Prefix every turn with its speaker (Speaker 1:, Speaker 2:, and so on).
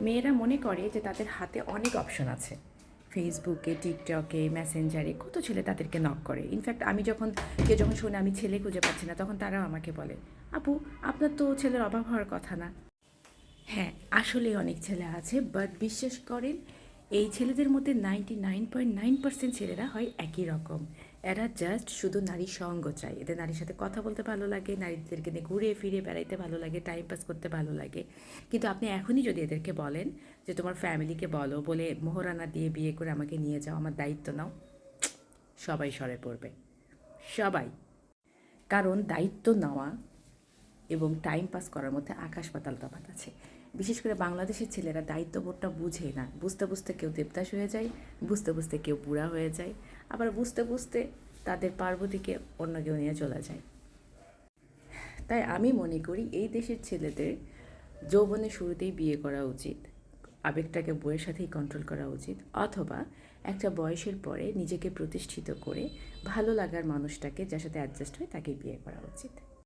Speaker 1: মেয়েরা মনে করে যে তাদের হাতে অনেক অপশন আছে। ফেসবুকে, টিকটকে, মেসেঞ্জারে কত ছেলে তাদেরকে নক করে। ইনফ্যাক্ট আমি যখন কেউ যখন শোনে আমি ছেলে খুঁজে পাচ্ছি না, তখন তারাও আমাকে বলে, আপু আপনার তো ছেলের অভাব হওয়ার কথা না। হ্যাঁ, আসলেই অনেক ছেলে আছে, বাট বিশ্বাস করেন এই ছেলেদের মধ্যে 99.9% ছেলেরা হয় একই রকম। এরা জাস্ট শুধু নারীর সঙ্গ চায়, এদের নারীর সাথে কথা বলতে ভালো লাগে, নারীদেরকে নিয়ে ঘুরে ফিরে বেড়াইতে ভালো লাগে, টাইম পাস করতে ভালো লাগে। কিন্তু আপনি এখনই যদি এদেরকে বলেন যে তোমার ফ্যামিলিকে বলো, বলে মোহরানা দিয়ে বিয়ে করে আমাকে নিয়ে যাও, আমার দায়িত্ব নাও, সবাই সরে পড়বে, সবাই। কারণ দায়িত্ব নেওয়া এবং টাইম পাস করার মধ্যে আকাশ পাতাল তফাৎ আছে। বিশেষ করে বাংলাদেশের ছেলেরা দায়িত্ববোধটা বুঝে না। বুঝতে বুঝতে কেউ দেবদাস হয়ে যায়, বুঝতে বুঝতে কেউ বুড়া হয়ে যায়, আবার বুঝতে বুঝতে তাদের পার্বতীকে অন্য কেউ নিয়ে চলে যায়। তাই আমি মনে করি এই দেশের ছেলেদের যৌবনের শুরুতেই বিয়ে করা উচিত, আবেগটাকে বইয়ের সাথেই কন্ট্রোল করা উচিত, অথবা একটা বয়সের পরে নিজেকে প্রতিষ্ঠিত করে ভালো লাগার মানুষটাকে যার সাথে অ্যাডজাস্ট হয় তাকে বিয়ে করা উচিত।